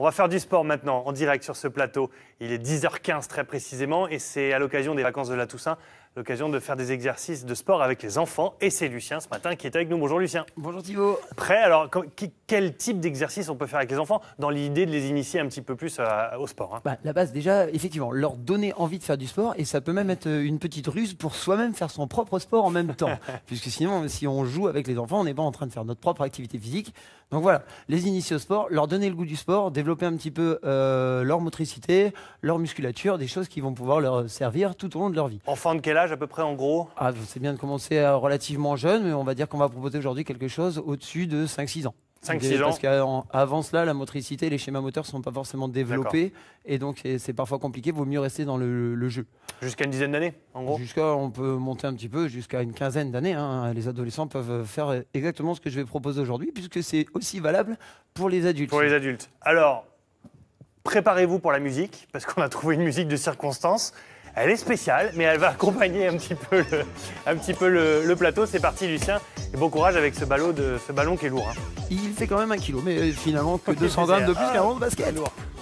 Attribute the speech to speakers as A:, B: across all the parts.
A: On va faire du sport maintenant, en direct sur ce plateau. Il est 10h15 très précisément et c'est à l'occasion des vacances de la Toussaint, l'occasion de faire des exercices de sport avec les enfants. Et c'est Lucien ce matin qui est avec nous. Bonjour Lucien.
B: Bonjour Thibaut.
A: Prêt? Alors, quel type d'exercice on peut faire avec les enfants dans l'idée de les initier un petit peu plus au sport, hein?
B: La base déjà, effectivement, leur donner envie de faire du sport et ça peut même être une petite ruse pour soi-même faire son propre sport en même temps. Puisque sinon, si on joue avec les enfants, on n'est pas en train de faire notre propre activité physique. Donc voilà, les initier au sport, leur donner le goût du sport, développer un petit peu leur motricité, leur musculature, des choses qui vont pouvoir leur servir tout au long de leur vie.
A: Enfant de quel âge à peu près en gros?
B: C'est bien de commencer relativement jeune, mais on va dire qu'on va proposer aujourd'hui quelque chose au-dessus de 5-6 ans.
A: 5-6 ans.
B: Parce qu'avant cela, la motricité, les schémas moteurs ne sont pas forcément développés. Et donc, c'est parfois compliqué. Il vaut mieux rester dans le jeu.
A: Jusqu'à une dizaine d'années, en gros?
B: On peut monter un petit peu jusqu'à une quinzaine d'années, hein. Les adolescents peuvent faire exactement ce que je vais proposer aujourd'hui, puisque c'est aussi valable pour les adultes.
A: Pour les adultes. Alors, préparez-vous pour la musique, parce qu'on a trouvé une musique de circonstance. Elle est spéciale, mais elle va accompagner un petit peu le plateau. C'est parti, Lucien. Et bon courage avec ce ballon qui est lourd, hein.
B: Il fait quand même 1 kg, mais finalement que 200 grammes de plus qu'un rond de basket.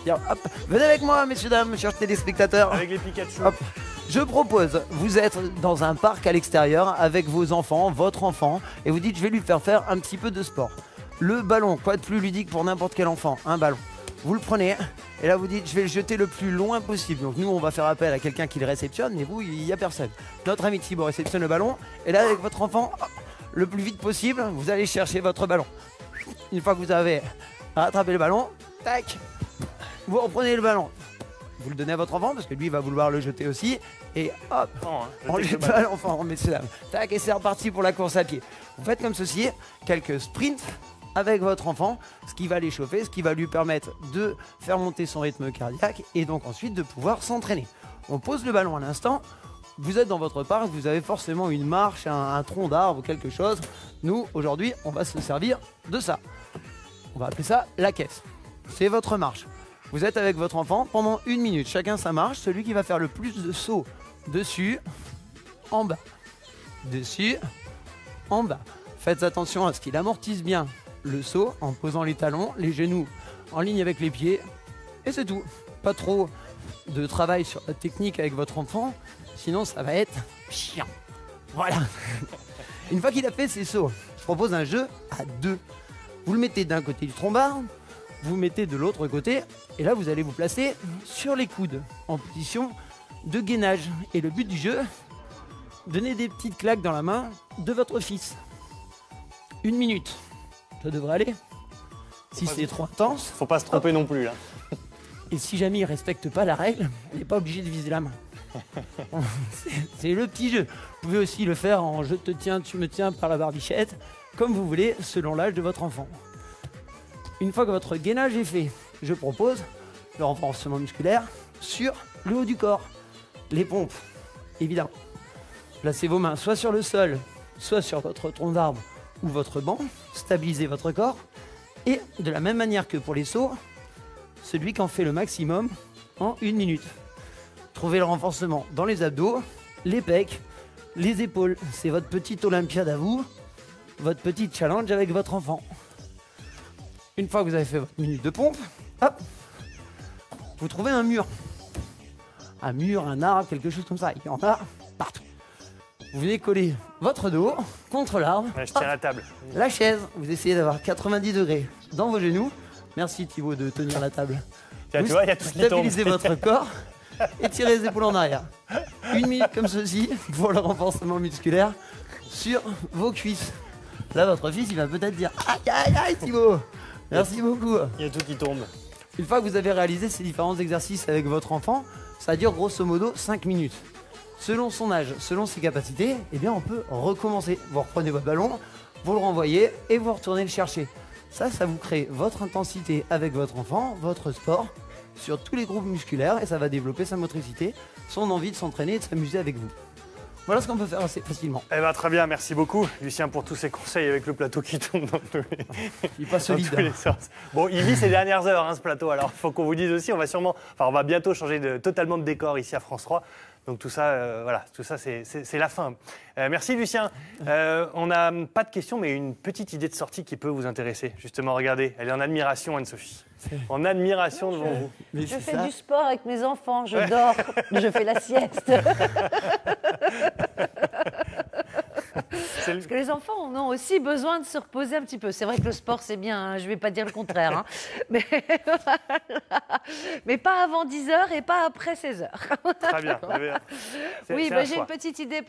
B: Bien, hop. Venez avec moi, messieurs, dames, chers téléspectateurs.
A: Avec les Pikachu.
B: Hop. Je propose, vous êtes dans un parc à l'extérieur avec vos enfants, votre enfant, et vous dites je vais lui faire un petit peu de sport. Le ballon, quoi de plus ludique pour n'importe quel enfant? Un ballon. Vous le prenez et là vous dites je vais le jeter le plus loin possible. Donc nous on va faire appel à quelqu'un qui le réceptionne, mais vous il n'y a personne. Notre ami Thibaut réceptionne le ballon et là avec votre enfant, hop, le plus vite possible, vous allez chercher votre ballon. Une fois que vous avez rattrapé le ballon, tac, vous reprenez le ballon. Vous le donnez à votre enfant parce que lui il va vouloir le jeter aussi. Et hop, on lui jette à l'enfant, messieurs dames. Tac, et c'est reparti pour la course à pied. Vous faites comme ceci, quelques sprints avec votre enfant, ce qui va l'échauffer, ce qui va lui permettre de faire monter son rythme cardiaque et donc ensuite de pouvoir s'entraîner. On pose le ballon à l'instant. Vous êtes dans votre parc, vous avez forcément une marche, un tronc d'arbre ou quelque chose. Nous, aujourd'hui, on va se servir de ça. On va appeler ça la caisse. C'est votre marche. Vous êtes avec votre enfant pendant 1 minute. Chacun sa marche. Celui qui va faire le plus de sauts dessus, en bas. Dessus, en bas. Faites attention à ce qu'il amortisse bien le saut en posant les talons, les genoux en ligne avec les pieds. Et c'est tout. Pas trop de travail sur la technique avec votre enfant. Sinon, ça va être chiant. Voilà. Une fois qu'il a fait ses sauts, je propose un jeu à 2. Vous le mettez d'un côté du tronc d'arbre, vous le mettez de l'autre côté, et là, vous allez vous placer sur les coudes, en position de gainage. Et le but du jeu, donner des petites claques dans la main de votre fils. 1 minute. Ça devrait aller. Si c'est trop intense...
A: Faut pas se tromper non plus, là.
B: Et si jamais il respecte pas la règle, il n'est pas obligé de viser la main. C'est le petit jeu. Vous pouvez aussi le faire en je te tiens, tu me tiens par la barbichette, comme vous voulez, selon l'âge de votre enfant. Une fois que votre gainage est fait, je propose le renforcement musculaire sur le haut du corps. Les pompes, évidemment. Placez vos mains soit sur le sol, soit sur votre tronc d'arbre ou votre banc. Stabilisez votre corps. Et de la même manière que pour les sauts, celui qui en fait le maximum en 1 minute. Trouvez le renforcement dans les abdos, les pecs, les épaules. C'est votre petite olympiade à vous, votre petit challenge avec votre enfant. Une fois que vous avez fait votre minute de pompe, hop, vous trouvez un mur. Un mur, un arbre, quelque chose comme ça. Il y en a partout. Vous venez coller votre dos contre l'arbre.
A: Ouais, je tiens la table.
B: La chaise, vous essayez d'avoir 90 degrés dans vos genoux. Merci Thibaut de tenir la table.
A: Tiens,
B: vous
A: tu vois, il y a tout qui tombe.
B: stabilisez votre corps et tirez les épaules en arrière. 1 minute comme ceci pour le renforcement musculaire sur vos cuisses. Là, votre fils, il va peut-être dire aïe aïe aïe Thibaut. Merci beaucoup.
A: Il y a tout qui tombe.
B: Une fois que vous avez réalisé ces différents exercices avec votre enfant, ça dure grosso modo 5 minutes. Selon son âge, selon ses capacités, eh bien on peut recommencer. Vous reprenez votre ballon, vous le renvoyez et vous retournez le chercher. Ça vous crée votre intensité avec votre enfant, votre sport, sur tous les groupes musculaires et ça va développer sa motricité, son envie de s'entraîner et de s'amuser avec vous. Voilà ce qu'on peut faire assez facilement.
A: Eh ben, très bien, merci beaucoup Lucien pour tous ces conseils avec le plateau qui tombe dans tous les,
B: Il est pas solide.
A: dans tous les sens. Bon, il vit ses dernières heures, hein, ce plateau, alors il faut qu'on vous dise aussi, on va bientôt changer totalement de décor ici à France 3. Donc tout ça, voilà, tout ça c'est la fin. Merci Lucien. On n'a pas de questions, mais une petite idée de sortie qui peut vous intéresser. Justement, regardez, elle est en admiration, Anne-Sophie. En admiration devant vous.
C: Je fais du sport avec mes enfants, je dors, je fais la sieste. Parce que les enfants ont aussi besoin de se reposer un petit peu. C'est vrai que le sport, c'est bien, hein, je ne vais pas dire le contraire. Hein. Mais, voilà. Mais pas avant 10h et pas après 16h.
A: Très bien.
C: Oui, j'ai une petite idée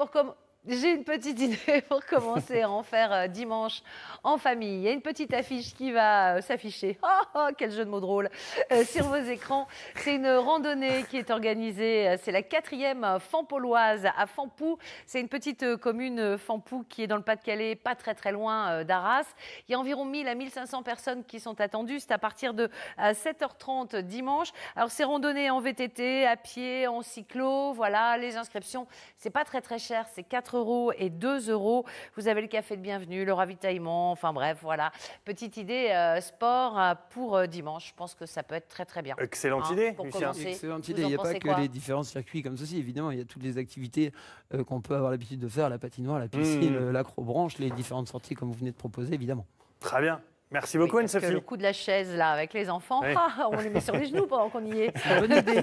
C: pour commencer à en faire dimanche en famille. Il y a une petite affiche qui va s'afficher. Oh, quel jeu de mots drôle sur vos écrans. C'est une randonnée qui est organisée. C'est la 4e Fampauloise à Fampou. C'est une petite commune Fampou qui est dans le Pas-de-Calais, pas très très loin d'Arras. Il y a environ 1000 à 1500 personnes qui sont attendues. C'est à partir de 7h30 dimanche. Alors c'est randonnée en VTT, à pied, en cyclo. Voilà, les inscriptions, c'est pas très très cher. C'est 4 € et 2 €. Vous avez le café de bienvenue, le ravitaillement, enfin bref, voilà. Petite idée sport pour dimanche. Je pense que ça peut être très très bien.
A: Excellente idée, Lucien.
B: Excellente idée. Il n'y a pas que les différents circuits comme ceci, évidemment. Il y a toutes les activités qu'on peut avoir l'habitude de faire, la patinoire, la piscine, l'acrobranche, les différentes sorties comme vous venez de proposer, évidemment.
A: Très bien. Merci beaucoup, Anne-Sophie.
C: Le coup de la chaise, là, avec les enfants, on les met sur les genoux pendant qu'on y est.
B: C'est une bonne idée.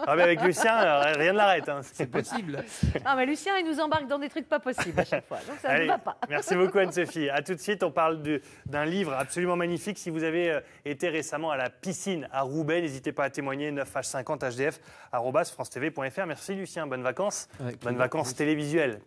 A: Mais avec Lucien, rien ne l'arrête. Hein.
B: C'est possible.
C: Non, mais Lucien, il nous embarque dans des trucs pas possibles à chaque fois. Donc ça ne va pas.
A: Merci beaucoup, Anne-Sophie. À tout de suite. On parle d'un livre absolument magnifique. Si vous avez été récemment à la piscine à Roubaix, n'hésitez pas à témoigner. 9h50 hdf@francetv.fr. Merci, Lucien. Bonnes vacances. Bonnes vacances télévisuelles.